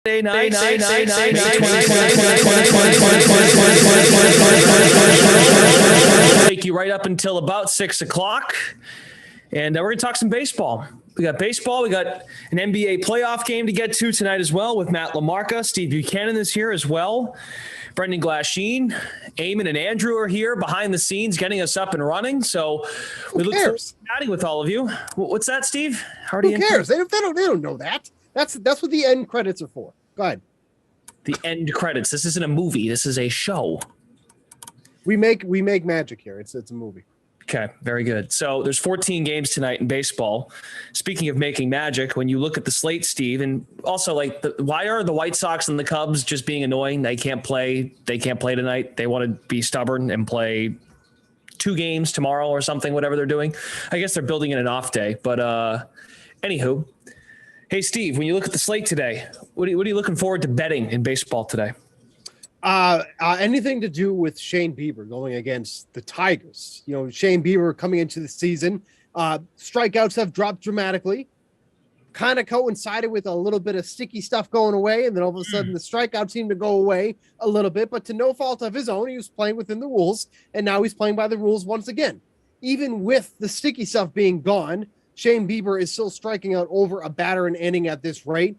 Night, take you right up until about 6 o'clock, and we're going to talk some baseball. We got baseball. We got an NBA playoff game to get to tonight as well with Matt LaMarca. Steve Buchanan is here as well. Brendan Glasheen, Eamon, and Andrew are here behind the scenes getting us up and running. So we look forward to chatting with all of you. What's that, Steve? Who cares? They don't know that. That's what the end credits are for. Go ahead. The end credits. This isn't a movie. This is a show. We make magic here. It's a movie. Okay, very good. So there's 14 games tonight in baseball. Speaking of making magic, when you look at the slate, Steve, and also why are the White Sox and the Cubs just being annoying? They can't play tonight. They want to be stubborn and play 2 games tomorrow or something, whatever they're doing. I guess they're building in an off day. But anywho, hey, Steve, when you look at the slate today, what are you looking forward to betting in baseball today? Anything to do with Shane Bieber going against the Tigers. You know, Shane Bieber coming into the season, strikeouts have dropped dramatically, kind of coincided with a little bit of sticky stuff going away. And then all of a sudden the strikeouts seem to go away a little bit, but to no fault of his own, he was playing within the rules, and now he's playing by the rules once again. Even with the sticky stuff being gone, Shane Bieber is still striking out over a batter an inning at this rate.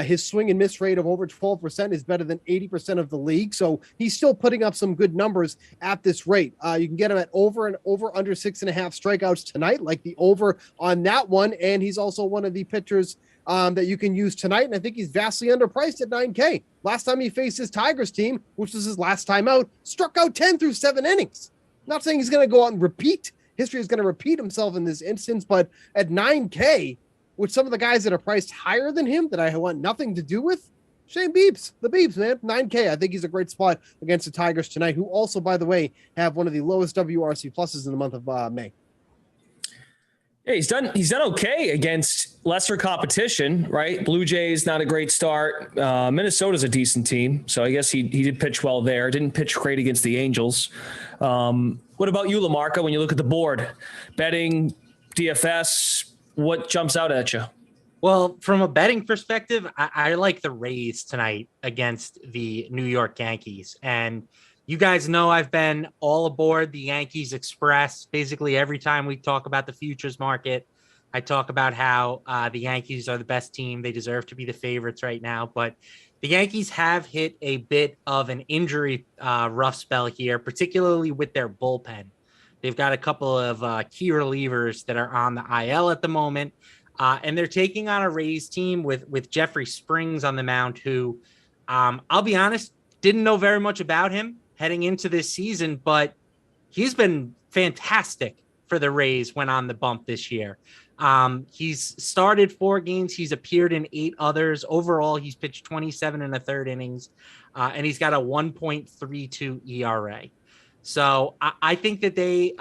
His swing and miss rate of over 12% is better than 80% of the league. So he's still putting up some good numbers at this rate. You can get him at over under 6.5 strikeouts tonight, like the over on that one. And he's also one of the pitchers that you can use tonight. And I think he's vastly underpriced at $9K. Last time he faced his Tigers team, which was his last time out, struck out 10 through 7 innings. Not saying he's going to go out and repeat. History is going to repeat himself in this instance, but at $9K, with some of the guys that are priced higher than him that I want nothing to do with, Shane Beebs, the Beebs, man, $9K. I think he's a great spot against the Tigers tonight, who also, by the way, have one of the lowest WRC pluses in the month of May. Yeah, he's done okay against lesser competition, right? Blue Jays, not a great start. Minnesota's a decent team, so I guess he did pitch well there. Didn't pitch great against the Angels. What about you, LaMarca, when you look at the board? Betting, DFS, what jumps out at you? Well, from a betting perspective, I like the Rays tonight against the New York Yankees. And you guys know I've been all aboard the Yankees Express. Basically, every time we talk about the futures market, I talk about how the Yankees are the best team. They deserve to be the favorites right now. But the Yankees have hit a bit of an injury rough spell here, particularly with their bullpen. They've got a couple of key relievers that are on the IL at the moment, and they're taking on a Rays team with Jeffrey Springs on the mound, who I'll be honest, didn't know very much about him heading into this season, but he's been fantastic for the Rays when on the bump this year. He's started 4 games. He's appeared in 8 others. Overall, he's pitched 27 1/3 innings, and he's got a 1.32 ERA. So I think that they,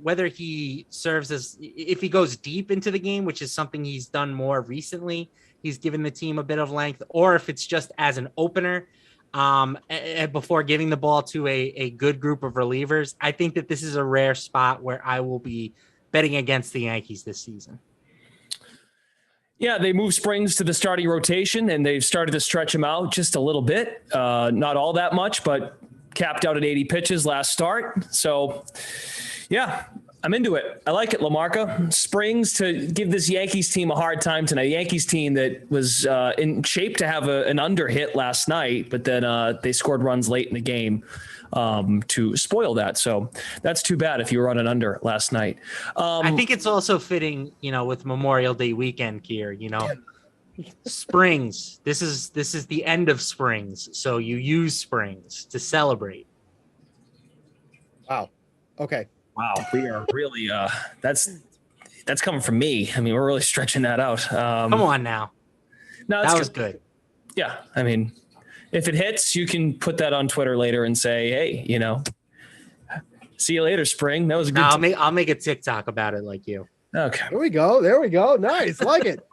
whether he serves as, if he goes deep into the game, which is something he's done more recently, he's given the team a bit of length, or if it's just as an opener before giving the ball to a good group of relievers, I think that this is a rare spot where I will be betting against the Yankees this season. Yeah, they moved Springs to the starting rotation, and they've started to stretch him out just a little bit. Not all that much, but capped out at 80 pitches last start. So, yeah, I'm into it. I like it, LaMarca. Springs to give this Yankees team a hard time tonight. Yankees team that was in shape to have an under hit last night, but then they scored runs late in the game to spoil that. So that's too bad if you were on an under last night. I think it's also fitting, with Memorial Day weekend here, Springs. This is the end of Springs, so you use Springs to celebrate. Wow. Okay. Wow, we are really that's coming from me. I mean, we're really stretching that out. Come on now. No, that was good. Yeah, I mean, if it hits, you can put that on Twitter later and say, "Hey, see you later, Spring." That was a good. I'll make a TikTok about it like you. Okay. There we go. Nice. Like it.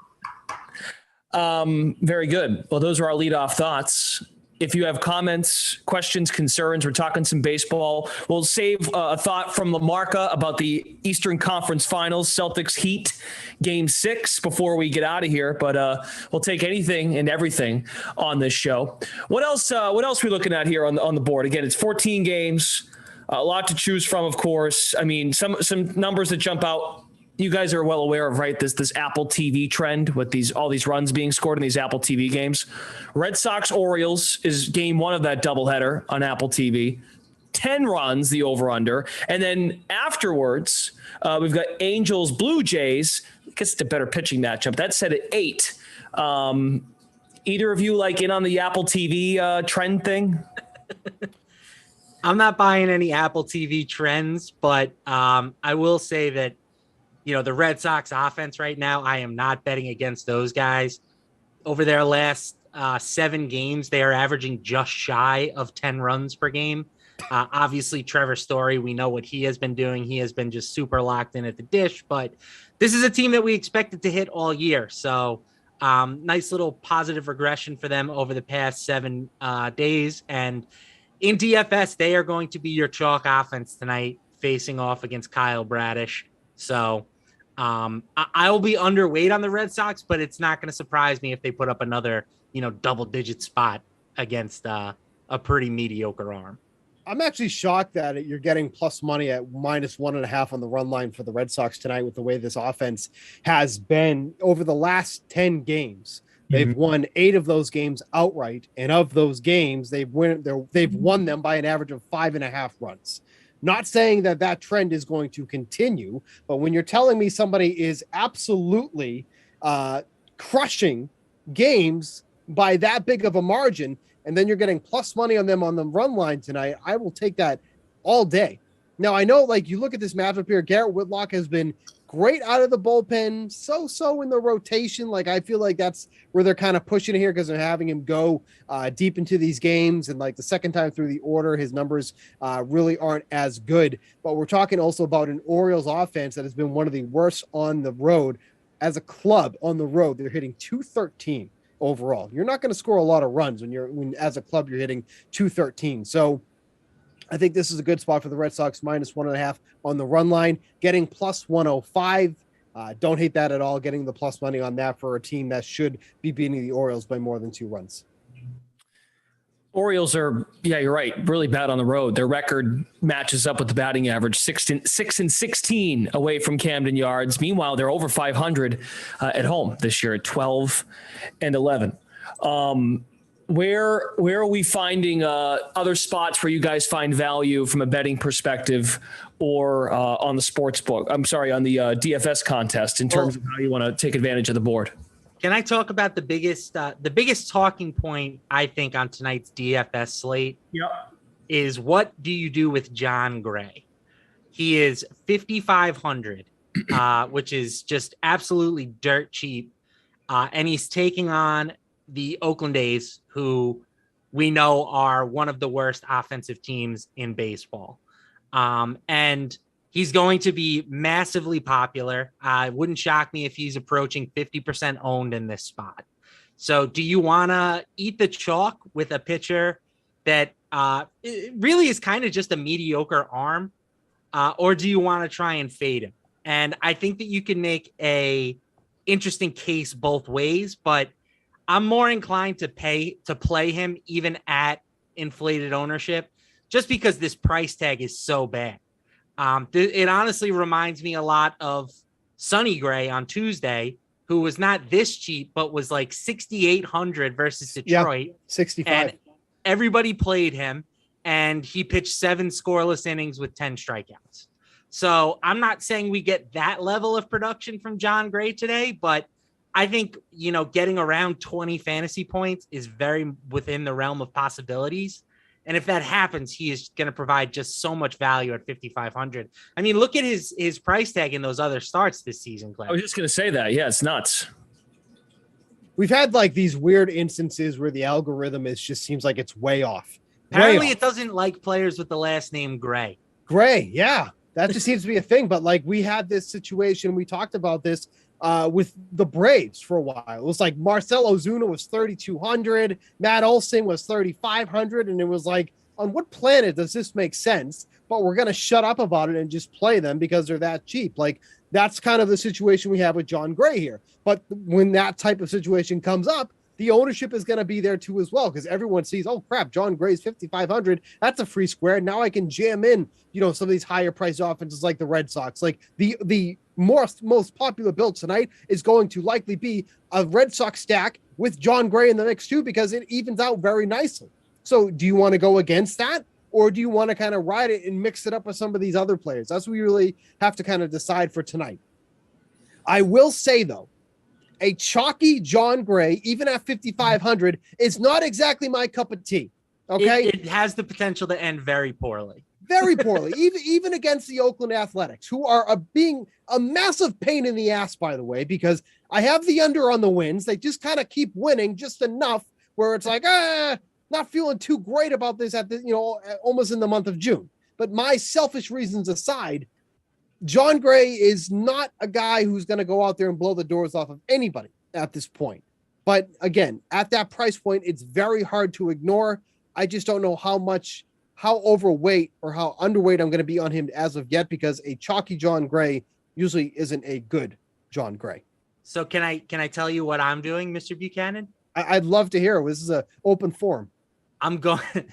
Very good. Well, those are our leadoff thoughts. If you have comments, questions, concerns, we're talking some baseball. We'll save a thought from LaMarca about the Eastern Conference Finals, Celtics Heat, Game 6 before we get out of here. But we'll take anything and everything on this show. What else? What else are we looking at here on the board? Again, it's 14 games, a lot to choose from, of course. I mean, some numbers that jump out. You guys are well aware of, right, this Apple TV trend with all these runs being scored in these Apple TV games. Red Sox Orioles is game 1 of that doubleheader on Apple TV. 10 runs, the over-under. And then afterwards, we've got Angels Blue Jays. I guess it's a better pitching matchup. That's set at 8. Either of you like in on the Apple TV trend thing? I'm not buying any Apple TV trends, but I will say that, the Red Sox offense right now, I am not betting against those guys. Over their last 7 games, they are averaging just shy of 10 runs per game. Obviously, Trevor Story, we know what he has been doing. He has been just super locked in at the dish, but this is a team that we expected to hit all year. So nice little positive regression for them over the past 7 days. And in DFS, they are going to be your chalk offense tonight, facing off against Kyle Bradish. So I will be underweight on the Red Sox, but it's not going to surprise me if they put up another, double-digit spot against a pretty mediocre arm. I'm actually shocked that you're getting plus money at -1.5 on the run line for the Red Sox tonight with the way this offense has been over the last 10 games. They've won 8 of those games outright, and of those games, they've won them by an average of 5.5 runs. Not saying that trend is going to continue, but when you're telling me somebody is absolutely crushing games by that big of a margin, and then you're getting plus money on them on the run line tonight, I will take that all day. Now, I know, you look at this matchup here, Garrett Whitlock has been great out of the bullpen, so in the rotation. I feel like that's where they're kind of pushing it here because they're having him go deep into these games. And the second time through the order, his numbers really aren't as good. But we're talking also about an Orioles offense that has been one of the worst on the road. As a club on the road, they're hitting .213 overall. You're not going to score a lot of runs when as a club you're hitting .213. So I think this is a good spot for the Red Sox, -1.5 on the run line, getting plus 105. Don't hate that at all, getting the plus money on that for a team that should be beating the Orioles by more than 2 runs. Orioles are, you're right, really bad on the road. Their record matches up with the batting average, 6-16 away from Camden Yards. Meanwhile, they're over 500 at home this year at 12-11. Where are we finding other spots where you guys find value from a betting perspective or on the sports book? I'm sorry, on the DFS contest in terms of how you want to take advantage of the board. Can I talk about the biggest talking point, I think, on tonight's DFS slate? Yep. Is what do you do with John Gray? He is 5,500, which is just absolutely dirt cheap. And he's taking on the Oakland A's, who we know are one of the worst offensive teams in baseball. And he's going to be massively popular. It wouldn't shock me if he's approaching 50% owned in this spot. So do you want to eat the chalk with a pitcher that it really is kind of just a mediocre arm? Or do you want to try and fade him? And I think that you can make a interesting case both ways, but I'm more inclined to play him even at inflated ownership, just because this price tag is so bad. It honestly reminds me a lot of Sonny Gray on Tuesday, who was not this cheap, but was like 6,800 versus Detroit. 65. And everybody played him, and he pitched 7 scoreless innings with 10 strikeouts. So I'm not saying we get that level of production from John Gray today, but I think, getting around 20 fantasy points is very within the realm of possibilities. And if that happens, he is going to provide just so much value at 5,500. I mean, look at his price tag in those other starts this season, Glenn. I was just going to say that. Yeah, it's nuts. We've had these weird instances where the algorithm just seems like it's way off. Apparently it doesn't like players with the last name Gray. Gray. Yeah. That just seems to be a thing. But we had this situation. We talked about this with the Braves for a while. It was like Marcell Ozuna was 3,200, Matt Olson was 3,500, and it was like, on what planet does this make sense? But we're going to shut up about it and just play them because they're that cheap. Like, that's kind of the situation we have with John Gray here. But when that type of situation comes up, the ownership is going to be there too as well, because everyone sees, oh crap, John Gray's 5,500. That's a free square. Now I can jam in, some of these higher priced offenses like the Red Sox. Like the most popular build tonight is going to likely be a Red Sox stack with John Gray in the mix too, because it evens out very nicely. So do you want to go against that? Or do you want to kind of ride it and mix it up with some of these other players? That's what we really have to kind of decide for tonight. I will say, though, a chalky John Gray, even at 5,500, is not exactly my cup of tea. Okay. It has the potential to end very poorly. Very poorly, even against the Oakland Athletics, who are being a massive pain in the ass, by the way, because I have the under on the wins. They just kind of keep winning just enough where it's like, not feeling too great about this at the, almost in the month of June. But my selfish reasons aside, John Gray is not a guy who's going to go out there and blow the doors off of anybody at this point. But again, at that price point, it's very hard to ignore. I just don't know how overweight or how underweight I'm going to be on him as of yet, because a chalky John Gray usually isn't a good John Gray. So can I tell you what I'm doing, Mr. Buchanan? I'd love to hear it. This is an open forum. I'm going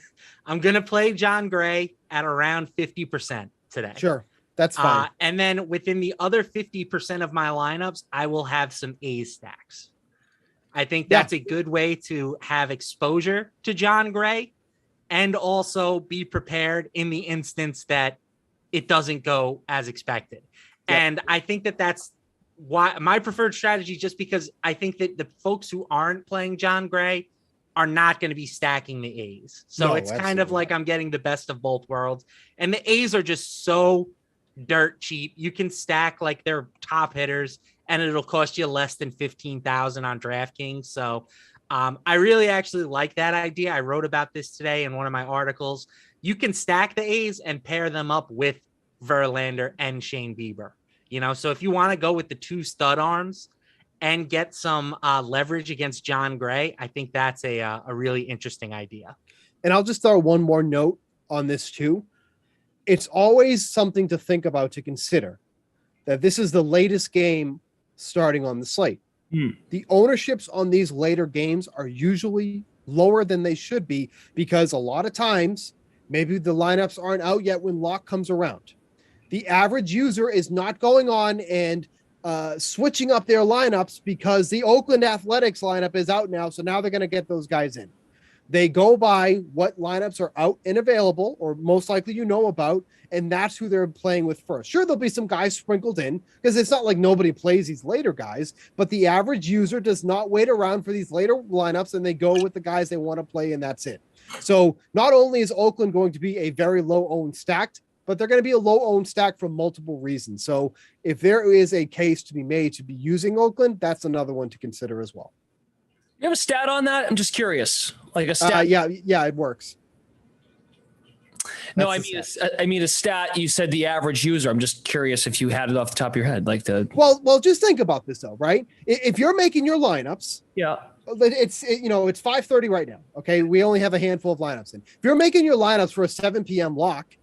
to play John Gray at around 50% today. Sure. That's fine. And then within the other 50% of my lineups, I will have some A's stacks. I think that's a good way to have exposure to John Gray and also be prepared in the instance that it doesn't go as expected. Yep. And I think that's why my preferred strategy, just because I think that the folks who aren't playing John Gray are not going to be stacking the A's. So it's kind of like I'm getting the best of both worlds. And the A's are just so dirt cheap. You can stack like their top hitters and it'll cost you less than 15,000 on DraftKings. So I really actually like that idea. I wrote about this today in one of my articles. You can stack the A's and pair them up with Verlander and Shane Bieber. So if you want to go with the two stud arms and get some leverage against John Gray, I think that's a really interesting idea. And I'll just throw one more note on this too. It's always something to think about, to consider that this is the latest game starting on the slate. The ownerships on these later games are usually lower than they should be, because a lot of times maybe the lineups aren't out yet when lock comes around. The average user is not going on and switching up their lineups because the Oakland Athletics lineup is out now. So now they're going to get those guys in. They go by what lineups are out and available, or most likely about, and that's who they're playing with first. Sure, there'll be some guys sprinkled in because it's not like nobody plays these later guys, but the average user does not wait around for these later lineups, and they go with the guys they want to play, and that's it. So not only is Oakland going to be a very low-owned stacked, but they're going to be a low-owned stack for multiple reasons. So if there is a case to be made to be using Oakland, that's another one to consider as well. You have a stat on that? I'm just curious. Like a stat? Yeah, it works. No, I mean a stat. You said the average user. I'm just curious if you had it off the top of your head, like the. Well, just think about this though, right? If you're making your lineups, it's 5:30 right now. Okay, we only have a handful of lineups in. If you're making your lineups for a 7 p.m. lock,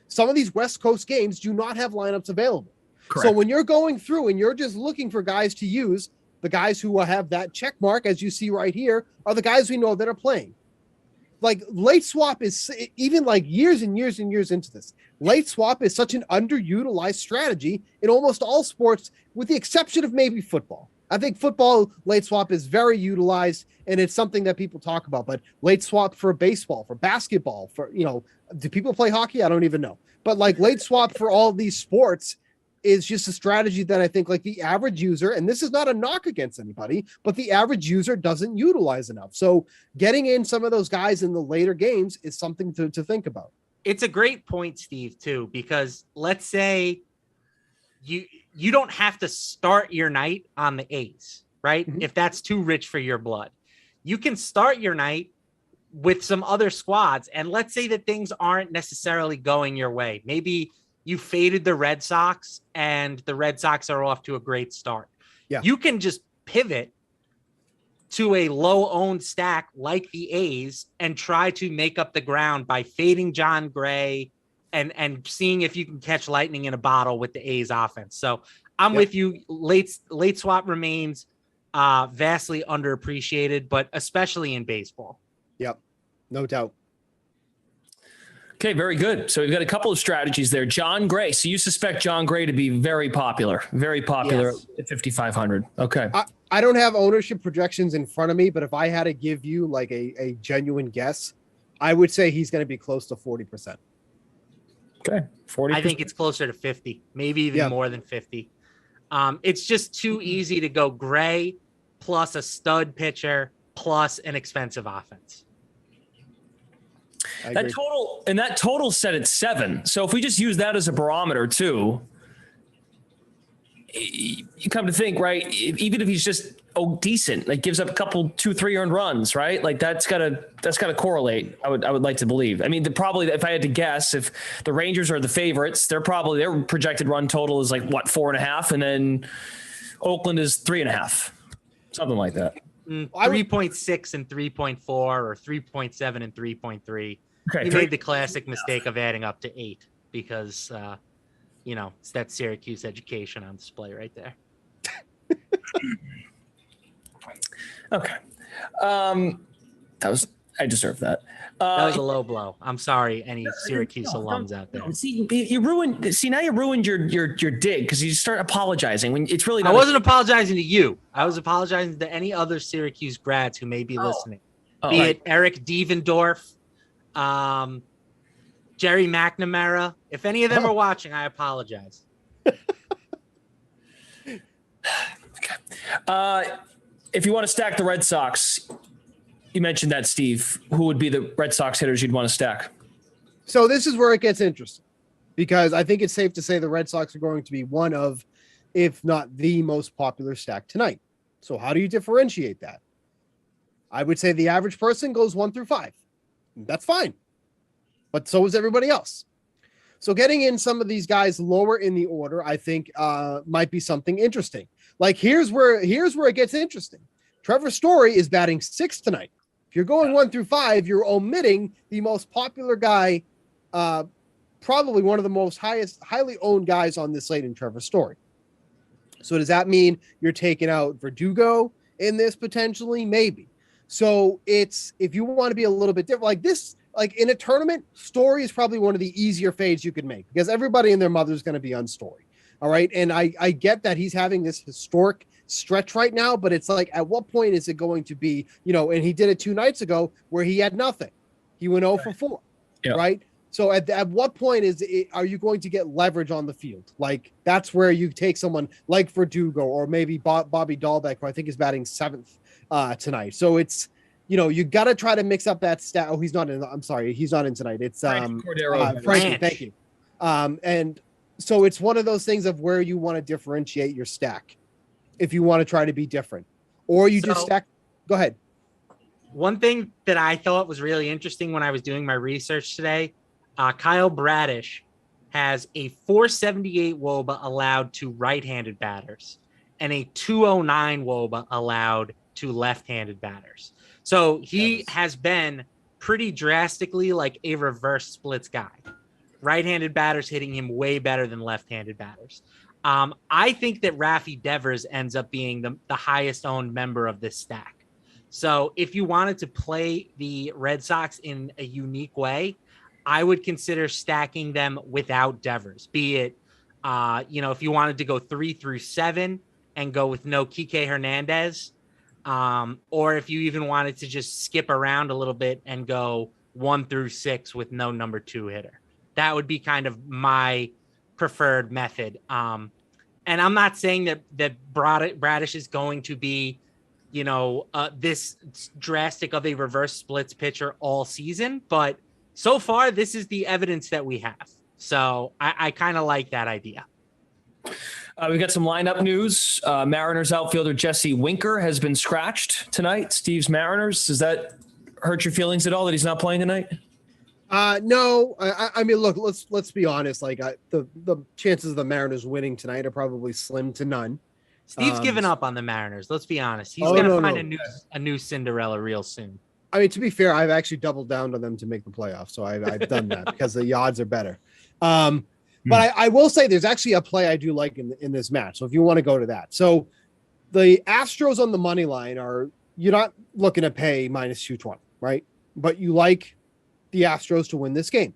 some of these West Coast games do not have lineups available. Correct. So when you're going through and you're just looking for guys to use, the guys who have that check mark, as you see right here, are the guys we know that are playing. Like late swap is, even like years and years and years into this, late swap is such an underutilized strategy in almost all sports, with the exception of maybe football. I think football late swap is very utilized, and it's something that people talk about. But late swap for baseball, for basketball, do people play hockey? I don't even know. But like late swap for all these sports is just a strategy that I think like the average user, and this is not a knock against anybody, but the average user doesn't utilize enough. So getting in some of those guys in the later games is something to think about. It's a great point, Steve, too, because let's say you don't have to start your night on the A's, right? Mm-hmm. If that's too rich for your blood, you can start your night with some other squads. And let's say that things aren't necessarily going your way. Maybe you faded the Red Sox and the Red Sox are off to a great start. Yeah. You can just pivot to a low-owned stack like the A's and try to make up the ground by fading John Gray and seeing if you can catch lightning in a bottle with the A's offense. So I'm with you. Late swap remains vastly underappreciated, but especially in baseball. Yep, no doubt. Okay, very good. So we've got a couple of strategies there. John Gray. So you suspect John Gray to be very popular Yes. at 5,500. Okay. I don't have ownership projections in front of me, but if I had to give you like a genuine guess, I would say he's going to be close to 40%. Okay. 40%. I think it's closer to 50, maybe even more than 50. It's just too easy to go Gray plus a stud pitcher plus an expensive offense. That total set at 7. So if we just use that as a barometer too, you come to think, right? Even if he's just decent, like gives up a couple 2-3 earned runs, right? Like that's gotta correlate. I would like to believe. I mean, probably if I had to guess, if the Rangers are the favorites, their projected run total is like what 4.5, and then Oakland is 3.5, something like that. 3.6 and 3.4 or 3.7 and 3.3. Okay, he made the classic mistake of adding up to 8 because, it's that Syracuse education on display right there. Okay. I deserved that. That was a low blow. I'm sorry, any Syracuse alums out there. See, now you ruined your dig because you start apologizing when it's really not. I wasn't apologizing to you. I was apologizing to any other Syracuse grads who may be listening. Be it Eric Devendorf, Jerry McNamara. If any of them are watching, I apologize. Okay. If you want to stack the Red Sox, you mentioned that, Steve. Who would be the Red Sox hitters you'd want to stack? So this is where it gets interesting because I think it's safe to say the Red Sox are going to be one of, if not the most popular stack tonight. So how do you differentiate that? I would say the average person goes 1 through 5. That's fine. But so is everybody else. So getting in some of these guys lower in the order, I think might be something interesting. Like here's where it gets interesting. Trevor Story is batting 6th tonight. If you're going 1 through 5, you're omitting the most popular guy, probably one of the most highly owned guys on this slate in Trevor Story. So does that mean you're taking out Verdugo in this potentially? Maybe. So it's, if you want to be a little bit different, like this, like in a tournament, Story is probably one of the easier fades you could make because everybody and their mother is going to be on Story. All right. And I get that he's having this historic stretch right now, but it's like, at what point is it going to be, and he did it 2 nights ago where he had nothing. He went 0 for 4. Yeah. Right. So at what point are you going to get leverage on the field? Like that's where you take someone like Verdugo or maybe Bobby Dahlbeck, who I think is batting 7th tonight. So it's, you got to try to mix up that stat. Oh, he's not in. I'm sorry. He's not in tonight. It's Frankie. Thank you. And so it's one of those things of where you want to differentiate your stack if you want to try to be different, or you just stack. Go ahead. One thing that I thought was really interesting when I was doing my research today, Kyle Bradish has a 478 WOBA allowed to right-handed batters and a 209 WOBA allowed to left-handed batters. So he has been pretty drastically like a reverse splits guy. Right-handed batters hitting him way better than left-handed batters. I think that Rafi Devers ends up being the highest owned member of this stack. So if you wanted to play the Red Sox in a unique way, I would consider stacking them without Devers, be it, if you wanted to go 3 through 7 and go with no Kike Hernandez, or if you even wanted to just skip around a little bit and go 1 through 6 with no number 2 hitter. That would be kind of my preferred method. And I'm not saying that Bradish is going to be, this drastic of a reverse splits pitcher all season, but so far this is the evidence that we have. So I kind of like that idea. We got some lineup news. Mariners outfielder Jesse Winker has been scratched tonight. Steve's Mariners. Does that hurt your feelings at all that he's not playing tonight? No. I mean, look, let's be honest. Like the chances of the Mariners winning tonight are probably slim to none. Steve's given up on the Mariners. Let's be honest. He's going to find a new Cinderella real soon. I mean, to be fair, I've actually doubled down on them to make the playoffs. So I've done that because the odds are better. But I will say there's actually a play I do like in this match. So if you want to go to that. So the Astros on the money line you're not looking to pay minus 220, right? But you like the Astros to win this game.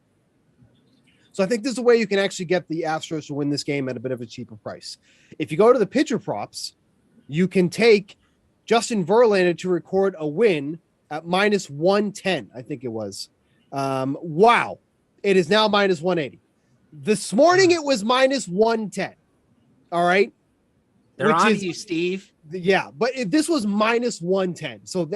So I think this is a way you can actually get the Astros to win this game at a bit of a cheaper price. If you go to the pitcher props, you can take Justin Verlander to record a win at minus 110, I think it was. Wow. It is now minus 180. This morning it was minus 110. All right. They're on you, Steve. Yeah, but this was minus 110. So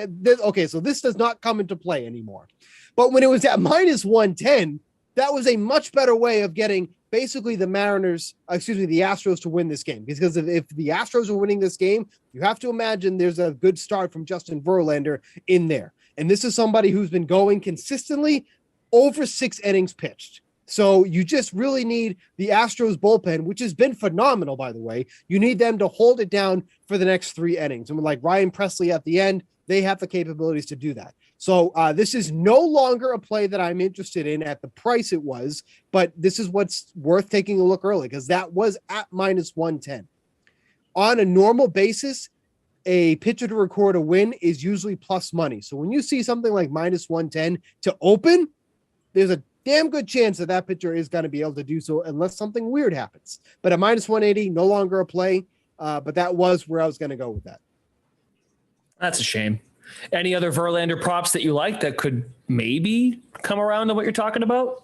so this does not come into play anymore. But when it was at minus 110, that was a much better way of getting basically the Astros to win this game. Because if the Astros are winning this game, you have to imagine there's a good start from Justin Verlander in there. And this is somebody who's been going consistently over 6 innings pitched. So you just really need the Astros bullpen, which has been phenomenal, by the way. You need them to hold it down for the next 3 innings. And like Ryan Presley at the end, they have the capabilities to do that. So this is no longer a play that I'm interested in at the price it was, but this is what's worth taking a look early because that was at minus 110. On a normal basis, a pitcher to record a win is usually plus money. So when you see something like minus 110 to open, there's a damn good chance that pitcher is going to be able to do so unless something weird happens. But at minus 180, no longer a play. But that was where I was going to go with that. That's a shame. Any other Verlander props that you like that could maybe come around to what you're talking about?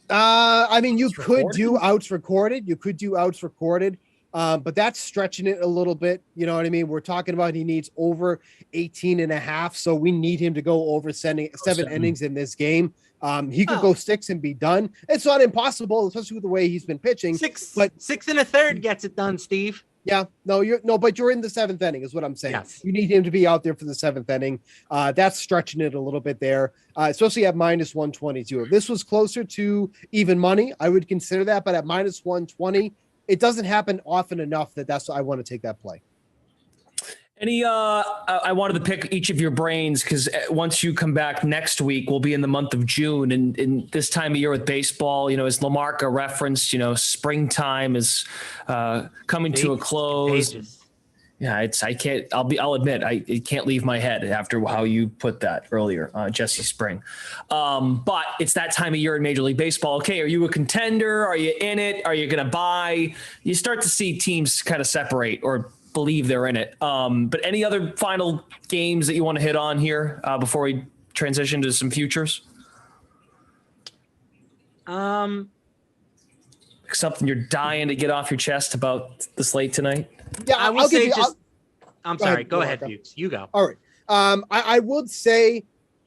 I mean, you could do outs recorded. But that's stretching it a little bit. You know what I mean? We're talking about he needs over 18.5. So we need him to go over 7 innings in this game. He could go 6 and be done. It's not impossible, especially with the way he's been pitching. 6 1/3 gets it done, Steve. Yeah, but you're in the 7th inning is what I'm saying. Yes. You need him to be out there for the 7th inning. That's stretching it a little bit there, especially at minus 122. If this was closer to even money, I would consider that. But at minus 120, it doesn't happen often enough that's I want to take that play. I wanted to pick each of your brains because once you come back next week, we'll be in the month of June. And in this time of year with baseball, as Lamarca referenced, springtime is coming to a close. Yeah, I'll admit, it can't leave my head after how you put that earlier, Jesse Spring. But it's that time of year in Major League Baseball. Okay, are you a contender? Are you in it? Are you going to buy? You start to see teams kind of separate or believe they're in it. But any other final games that you want to hit on here before we transition to some futures? Something you're dying to get off your chest about the slate tonight? Yeah, I will say I'm sorry. Go ahead, Bukes. You go. All right. I would say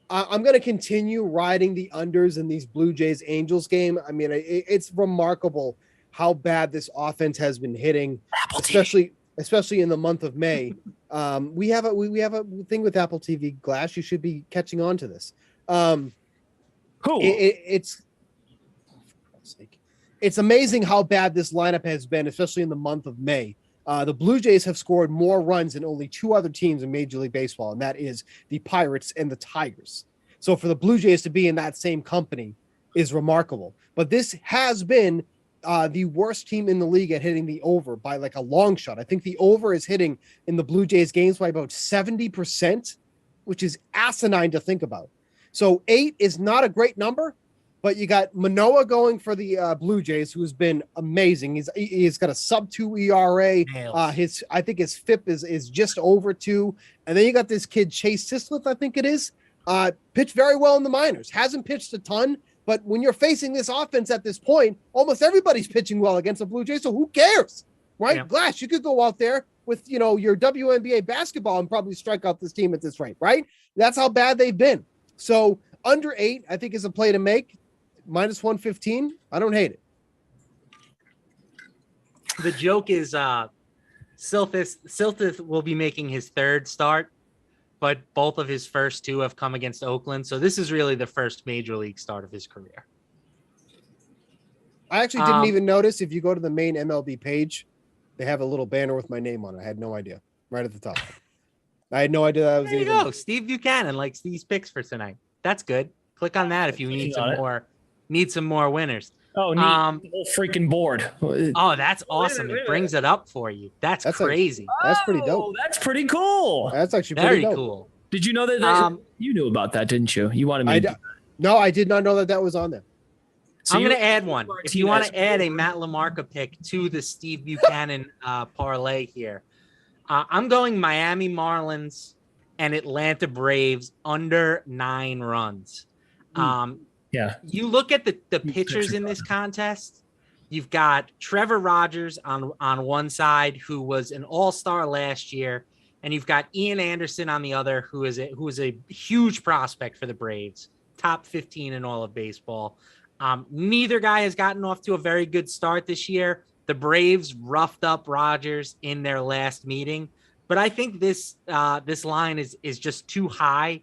I'm going to continue riding the unders in these Blue Jays Angels game. I mean, it's remarkable how bad this offense has been hitting, especially in the month of May. We have a thing with Apple TV Glass. You should be catching on to this. Cool. It's amazing how bad this lineup has been, especially in the month of May. The Blue Jays have scored more runs than only 2 other teams in Major League Baseball, and that is the Pirates and the Tigers. So for the Blue Jays to be in that same company is remarkable. But this has been the worst team in the league at hitting the over by like a long shot. I think the over is hitting in the Blue Jays games by about 70%, which is asinine to think about. So 8 is not a great number, but you got Manoah going for the Blue Jays, who's been amazing. He's got a sub-2 ERA. I think his FIP is just over 2. And then you got this kid Chase Sissleth, I think it is, pitched very well in the minors. Hasn't pitched a ton, but when you're facing this offense at this point, almost everybody's pitching well against the Blue Jays. So who cares, right? Yeah. Glass, you could go out there with your WNBA basketball and probably strike out this team at this rate, right? That's how bad they've been. So under 8, I think is a play to make. Minus 115, I don't hate it. The joke is Siltith will be making his 3rd start, but both of his first 2 have come against Oakland. So this is really the first major league start of his career. I actually didn't even notice if you go to the main MLB page, They have a little banner with my name on it. I had no idea. Right at the top. I had no idea that was There you even. go. Steve Buchanan likes these picks for tonight. That's good. Click on that if you need some more winners. Oh, neat. The whole freaking board. Oh, that's awesome. It brings it up for you. That's crazy. That's pretty dope. That's pretty cool. That's actually Very pretty dope. cool. Did you know that? You knew about that, didn't you? You wanted me to. No, I did not know that that was on there. So I'm going to add one. If you want to add a Matt LaMarca pick to the Steve Buchanan parlay here, I'm going Miami Marlins and Atlanta Braves under 9 runs. Yeah. You look at the pitchers in this contest. You've got Trevor Rogers on one side, who was an all-star last year, and you've got Ian Anderson on the other, who is a huge prospect for the Braves, top 15 in all of baseball. Neither guy has gotten off to a very good start this year. The Braves roughed up Rogers in their last meeting, but I think this line is just too high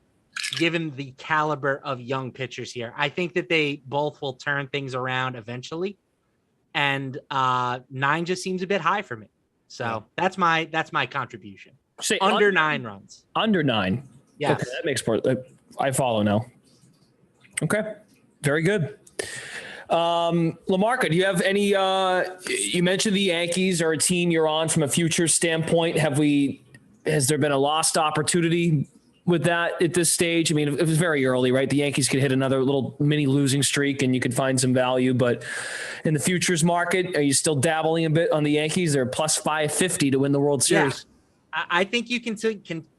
given the caliber of young pitchers here. I think that they both will turn things around eventually, and 9 just seems a bit high for me. So that's my contribution. Under 9 runs. Under 9. Yeah, okay, that makes part. I follow now. Okay, very good. LaMarca, do you have any? You mentioned the Yankees are a team you're on from a future standpoint. Has there been a lost opportunity with that at this stage? I mean, it was very early, right? The Yankees could hit another little mini losing streak and you could find some value, but in the futures market, are you still dabbling a bit on the Yankees? They're plus 550 to win the World Series. Yeah. I think you can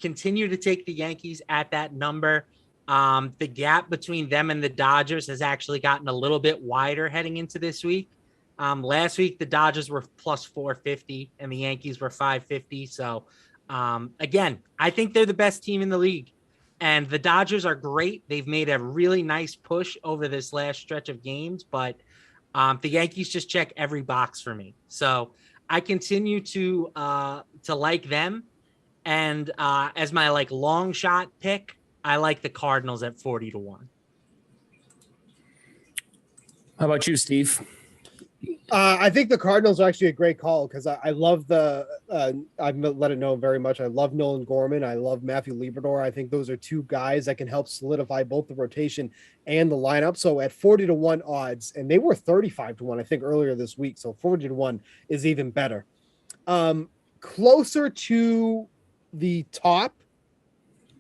continue to take the Yankees at that number. The gap between them and the Dodgers has actually gotten a little bit wider heading into this week. Last week, the Dodgers were plus 450 and the Yankees were 550. So again, I think they're the best team in the league, and the Dodgers are great. They've made a really nice push over this last stretch of games, but the Yankees just check every box for me. So I continue to like them. And as my long shot pick, I like the Cardinals at 40-1. How about you, Steve? I think the Cardinals are actually a great call because I love I've let it know very much. I love Nolan Gorman. I love Matthew Liberatore. I think those are two guys that can help solidify both the rotation and the lineup. So at 40-1 odds, and they were 35-1, I think, earlier this week. So 40-1 is even better. Closer to the top,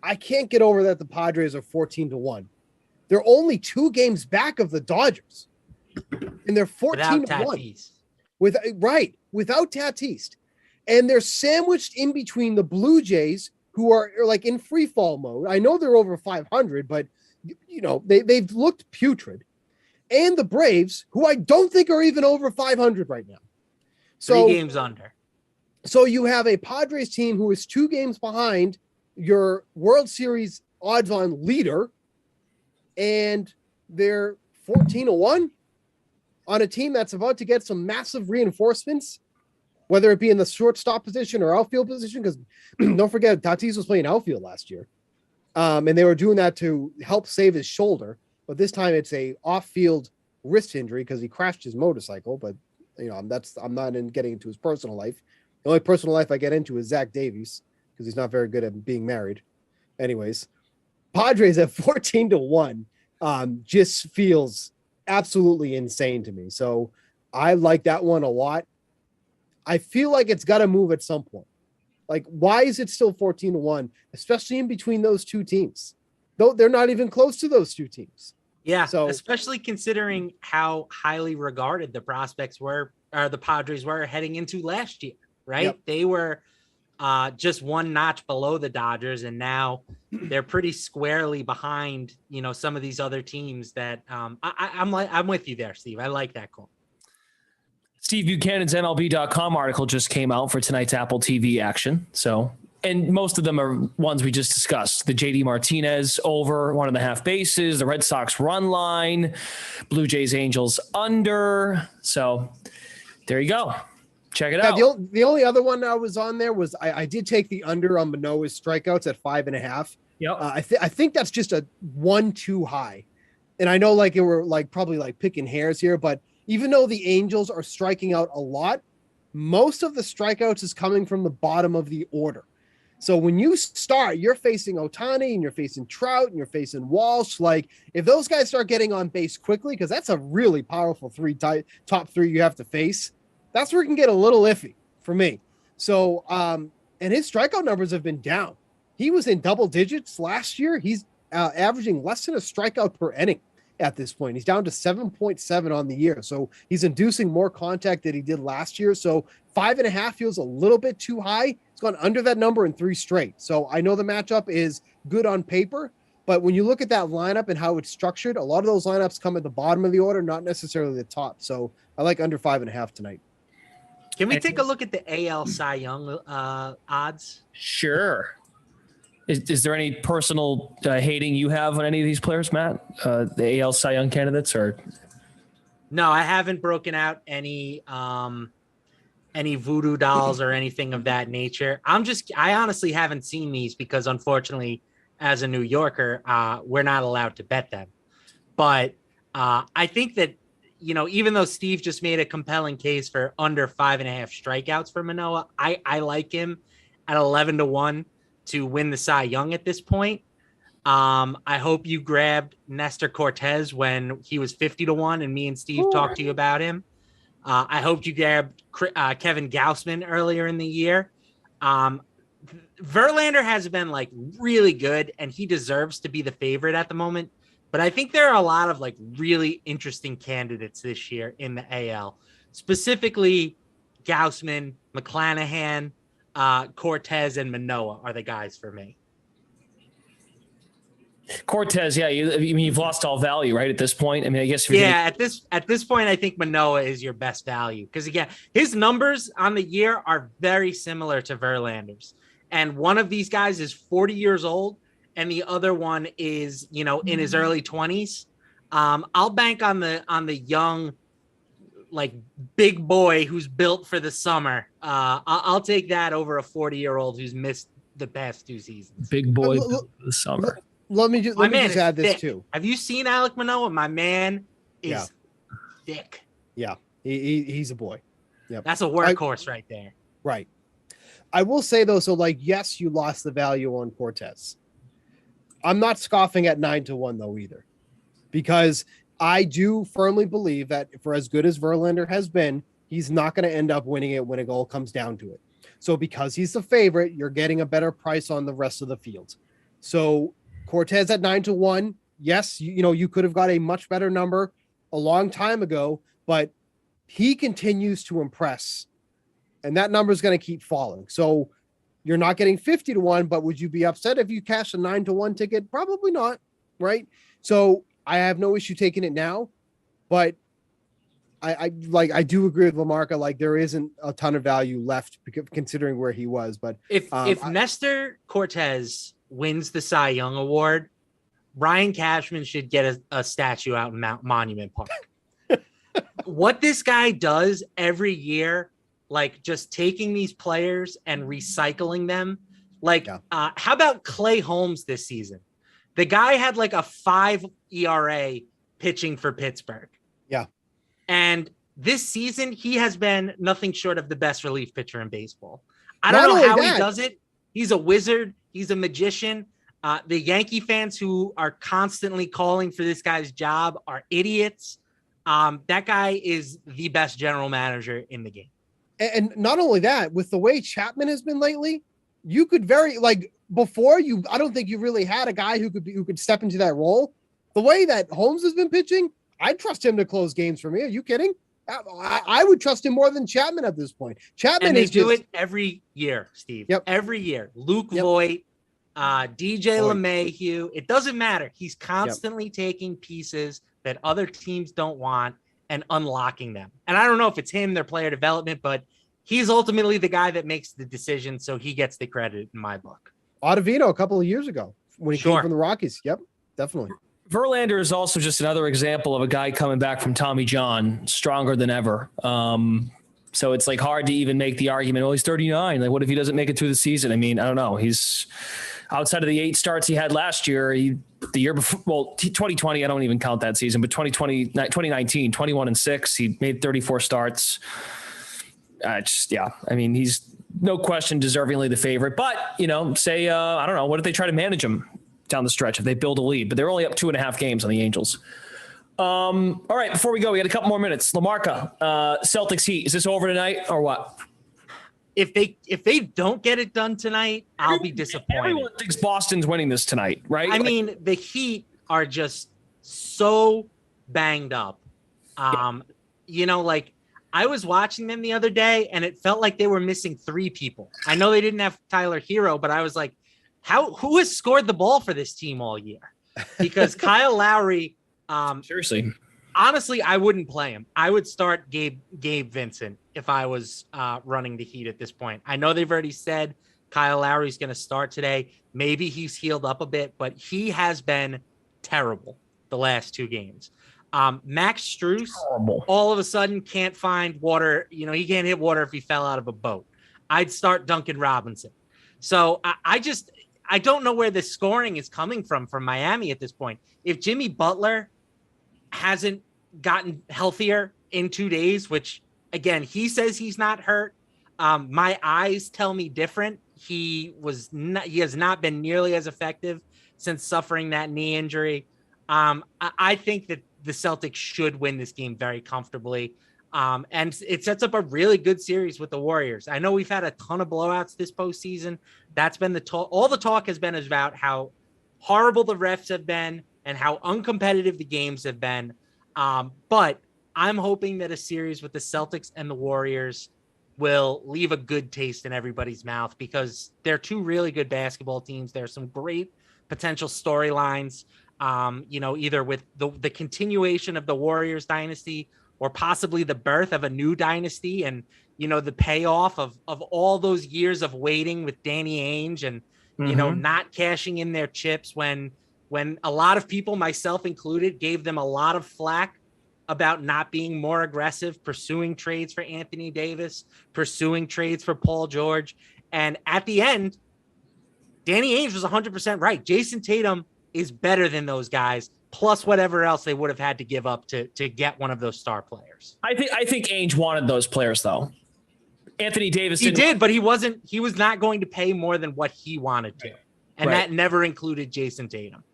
I can't get over that the Padres are 14-1. They're only 2 games back of the Dodgers. And they're 14-1 without Tatis, and they're sandwiched in between the Blue Jays, who are in free fall mode. I know they're over 500, but they've looked putrid, and the Braves, who I don't think are even over 500 right now. So 3 games under. So you have a Padres team who is 2 games behind your World Series odds-on leader, and they're 14-1. On a team that's about to get some massive reinforcements, whether it be in the shortstop position or outfield position, because don't forget, Tatis was playing outfield last year. And they were doing that to help save his shoulder. But this time it's a off-field wrist injury because he crashed his motorcycle. But, I'm not getting into his personal life. The only personal life I get into is Zach Davies because he's not very good at being married. Anyways, Padres at 14-1 just feels absolutely insane to me. So I like that one a lot. I feel like it's got to move at some point. Why is it still 14-1, especially in between those 2 teams? Though they're not even close to those 2 teams. Yeah. So especially considering how highly regarded the prospects were, or the Padres were heading into last year, right? Yep. They were just 1 notch below the Dodgers, and now they're pretty squarely behind, some of these other teams that I'm with you there, Steve. I like that call. Steve Buchanan's MLB.com article just came out for tonight's Apple TV action. So, and most of them are ones we just discussed. The JD Martinez over 1.5 bases, the Red Sox run line, Blue Jays Angels under. So there you go. Check it out. The only other one I was on there was I did take the under on Manoah's strikeouts at 5.5. Yep. I think that's just a 1 too high. And I know we're probably picking hairs here, but even though the Angels are striking out a lot, most of the strikeouts is coming from the bottom of the order. So when you start, you're facing Ohtani and you're facing Trout and you're facing Walsh. Like if those guys start getting on base quickly, because that's a really powerful top three you have to face, that's where it can get a little iffy for me. So, and his strikeout numbers have been down. He was in double digits last year. He's averaging less than a strikeout per inning at this point. He's down to 7.7 on the year. So he's inducing more contact than he did last year. So 5.5 feels a little bit too high. It's gone under that number in 3 straight. So I know the matchup is good on paper, but when you look at that lineup and how it's structured, a lot of those lineups come at the bottom of the order, not necessarily the top. So I like under 5.5 tonight. Can we take a look at the AL Cy Young odds? Sure. Is there any personal hating you have on any of these players, Matt? The AL Cy Young candidates, or? No, I haven't broken out any voodoo dolls or anything of that nature. I honestly haven't seen these because unfortunately, as a New Yorker, we're not allowed to bet them. But I think that, even though Steve just made a compelling case for under 5.5 strikeouts for Manoah, I like him at 11-1 to win the Cy Young at this point. I hope you grabbed Nestor Cortez when he was 50-1 and me and Steve talked to you about him. I hope you grabbed Kevin Gausman earlier in the year. Verlander has been like really good and he deserves to be the favorite at the moment. But I think there are a lot of like really interesting candidates this year in the AL, specifically Gausman, McClanahan, Cortez, and Manoah are the guys for me. Cortez, yeah, you've lost all value, right? At this point, I mean, I guess. At this point, I think Manoah is your best value because again, his numbers on the year are very similar to Verlander's, and one of these guys is 40 years old, and the other one is in his early 20s. I'll bank on the young, like big boy who's built for the summer. I'll take that over a 40-year-old who's missed the past 2 seasons. Big boy for the summer. Let me just add this thick. too. Have you seen Alek Manoah? My man is thick. Yeah, he's a boy. Yeah, that's a workhorse right there. Right. I will say though, so like, yes, you lost the value on Cortez. I'm not scoffing at 9-1 though either, because I do firmly believe that for as good as Verlander has been, he's not going to end up winning it when it all comes down to it. So because he's the favorite, you're getting a better price on the rest of the field. So Cortez at 9-1. Yes, you could have got a much better number a long time ago, but he continues to impress, and that number is going to keep falling. So you're not getting 50-1, but would you be upset if you cashed a 9-1 ticket? Probably not, right? So I have no issue taking it now, but I do agree with Lamarca. Like there isn't a ton of value left considering where he was. But if Nestor Cortez wins the Cy Young Award, Brian Cashman should get a statue out in Mount Monument Park. What this guy does every year, like just taking these players and recycling them. Like, how about Clay Holmes this season? The guy had like a 5 ERA pitching for Pittsburgh. Yeah. And this season, he has been nothing short of the best relief pitcher in baseball. I don't know how he does it. He's a wizard. He's a magician. The Yankee fans who are constantly calling for this guy's job are idiots. That guy is the best general manager in the game. And not only that, with the way Chapman has been lately, you could I don't think you really had a guy who could step into that role. The way that Holmes has been pitching, I'd trust him to close games for me. Are you kidding? I would trust him more than Chapman at this point. Chapman do it every year, Steve. Yep. Every year. Luke Voigt, DJ LeMahieu. It doesn't matter. He's constantly taking pieces that other teams don't want and unlocking them. And I don't know if it's him, their player development, but he's ultimately the guy that makes the decision, so he gets the credit in my book. Ottavino a couple of years ago when he came from the Rockies. Yep, definitely. Verlander is also just another example of a guy coming back from Tommy John, stronger than ever. So it's like hard to even make the argument, he's 39. Like, what if he doesn't make it through the season? I mean, I don't know. He's outside of the 8 starts he had last year, the year before, 2020, I don't even count that season, but 2019, 21-6, he made 34 starts. I mean, he's no question deservingly the favorite, but say, I don't know, what if they try to manage him down the stretch if they build a lead, but they're only up 2.5 games on the Angels. All right, before we go, we got a couple more minutes. LaMarca, Celtics Heat, is this over tonight or what? If they don't get it done tonight, I'll be disappointed. Everyone thinks Boston's winning this tonight, right? I mean, the Heat are just so banged up. I was watching them the other day and it felt like they were missing 3 people. I know they didn't have Tyler Hero, but I was like, who has scored the ball for this team all year? Because Kyle Lowry, seriously, honestly, I wouldn't play him. I would start Gabe Vincent if I was running the Heat at this point. I know they've already said Kyle Lowry's going to start today. Maybe he's healed up a bit, but he has been terrible the last 2 games. Max Strus all of a sudden can't find water. He can't hit water if he fell out of a boat. I'd start Duncan Robinson. So I don't know where the scoring is coming from Miami at this point. If Jimmy Butler hasn't gotten healthier in 2 days, which again, he says he's not hurt. My eyes tell me different. He has not been nearly as effective since suffering that knee injury. I think that the Celtics should win this game very comfortably. And it sets up a really good series with the Warriors. I know we've had a ton of blowouts this postseason. That's been the talk. All the talk has been about how horrible the refs have been and how uncompetitive the games have been. But I'm hoping that a series with the Celtics and the Warriors will leave a good taste in everybody's mouth because they're 2 really good basketball teams. There's some great potential storylines. Either with the continuation of the Warriors dynasty or possibly the birth of a new dynasty and, the payoff of all those years of waiting with Danny Ainge and, not cashing in their chips when a lot of people, myself included, gave them a lot of flack about not being more aggressive, pursuing trades for Anthony Davis, pursuing trades for Paul George. And at the end, Danny Ainge was 100% right. Jason Tatum is better than those guys, plus whatever else they would have had to give up to get one of those star players. I think Ainge wanted those players though. Anthony Davis did, but he was not going to pay more than what he wanted to. And that never included Jason Tatum.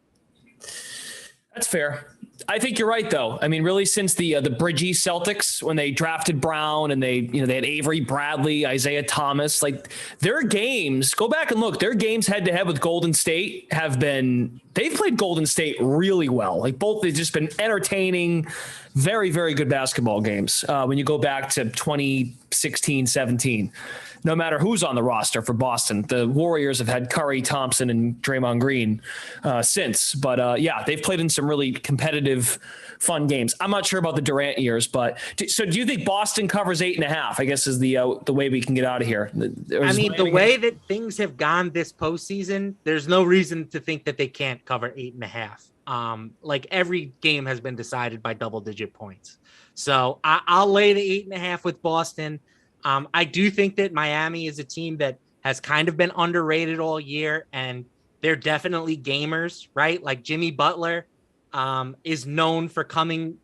That's fair. I think you're right, though. I mean, really, since the Bridgie Celtics, when they drafted Brown and they had Avery Bradley, Isaiah Thomas, like their games, go back and look, their games head to head with Golden State they've played Golden State really well. Like they've just been entertaining, very, very good basketball games. When you go back to 2016, 17, no matter who's on the roster for Boston, the Warriors have had Curry, Thompson, and Draymond Green since. But they've played in some really competitive, fun games. I'm not sure about the Durant years, but do you think Boston covers 8.5? I guess is the way we can get out of here. The way that things have gone this postseason, there's no reason to think that they can't cover 8.5. Like every game has been decided by double-digit points. So I'll lay the 8.5 with Boston. I do think that Miami is a team that has kind of been underrated all year, and they're definitely gamers, right? Like Jimmy Butler is known for coming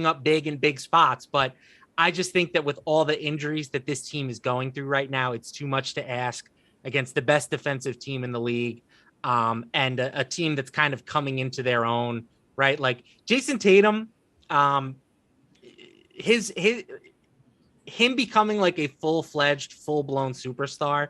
up big in big spots, but I just think that with all the injuries that this team is going through right now, it's too much to ask against the best defensive team in the league, and a team that's kind of coming into their own, right? Like Jason Tatum, him becoming like a full-fledged, full-blown superstar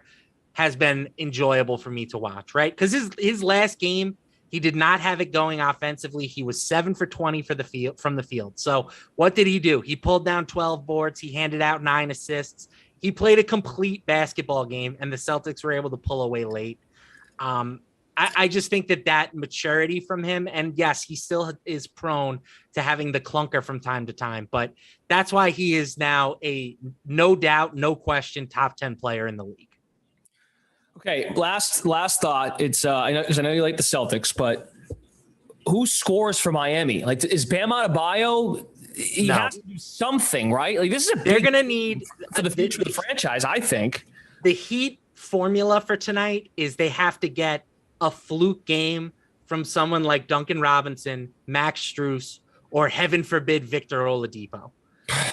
has been enjoyable for me to watch, right? Because his last game, he did not have it going offensively. He was 7 for 20 from the field. So what did he do? He pulled down 12 boards. He handed out 9 assists. He played a complete basketball game, and the Celtics were able to pull away late. I just think that maturity from him, and yes, he still is prone to having the clunker from time to time, but that's why he is now a no doubt, no question, top 10 player in the league. Okay, last thought. It's I know you like the Celtics, but who scores for Miami? Like, is Bam Adebayo? He has to do something, right? Like, this is they're gonna need for the future of the franchise. I think the Heat formula for tonight is they have to get a fluke game from someone like Duncan Robinson, Max Strus, or heaven forbid, Victor Oladipo.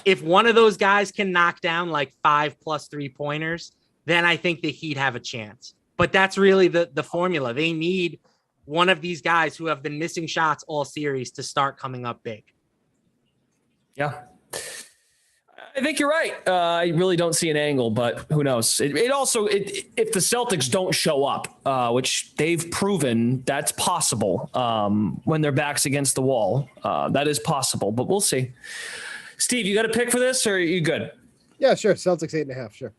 If one of those guys can knock down like 5+ 3-pointers, then I think the Heat have a chance. But that's really the formula. They need one of these guys who have been missing shots all series to start coming up big. Yeah. I think you're right. I really don't see an angle, but who knows? It also, if the Celtics don't show up, which they've proven that's possible when their back's against the wall, that is possible, but we'll see. Steve, you got a pick for this, or are you good? Yeah, sure. Celtics 8.5. Sure.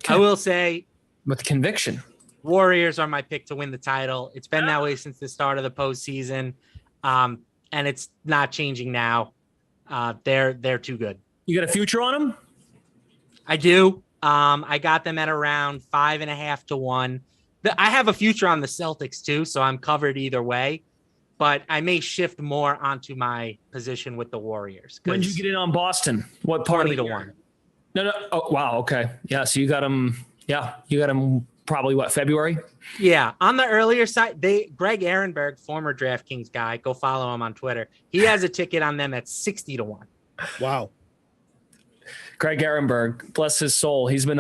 I will say, With conviction. Warriors are my pick to win the title. It's been that way since the start of the postseason, and it's not changing now. They're too good. You got a future on them? I do. I got them at around 5.5 to 1. I have a future on the Celtics too, so I'm covered either way. But I may shift more onto my position with the Warriors. When did you get in on Boston? What part 20 of the to year? 1. No. Oh, wow. Okay. Yeah. So you got them. Yeah. You got them probably February? Yeah. On the earlier side, Greg Ehrenberg, former DraftKings guy, go follow him on Twitter. He has a ticket on them at 60 to 1. Wow. Greg Ehrenberg, bless his soul. He's been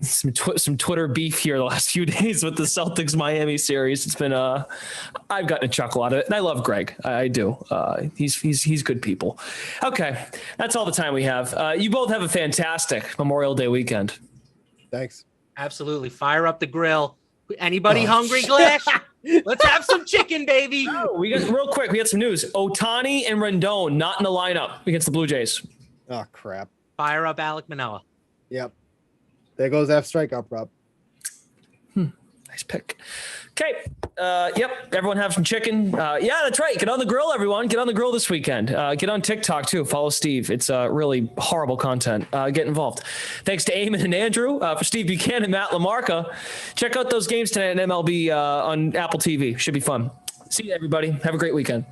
some Twitter beef here the last few days with the Celtics Miami series. It's been I've gotten a chuckle out of it, and I love Greg. I do. He's good people. Okay, that's all the time we have. You both have a fantastic Memorial Day weekend. Thanks. Absolutely. Fire up the grill. Anybody hungry, Glash? Let's have some chicken, baby. Oh, we got real quick. We got some news. Ohtani and Rendon not in the lineup against the Blue Jays. Oh, crap. Fire up Alek Manoah. Yep. There goes that strikeout prop. Nice pick. Okay. Yep. Everyone have some chicken. Yeah, that's right. Get on the grill, everyone. Get on the grill this weekend. Get on TikTok too. Follow Steve. It's really horrible content. Get involved. Thanks to Eamon and Andrew. For Steve Buchanan, Matt LaMarca. Check out those games tonight in MLB on Apple TV. Should be fun. See you, everybody. Have a great weekend.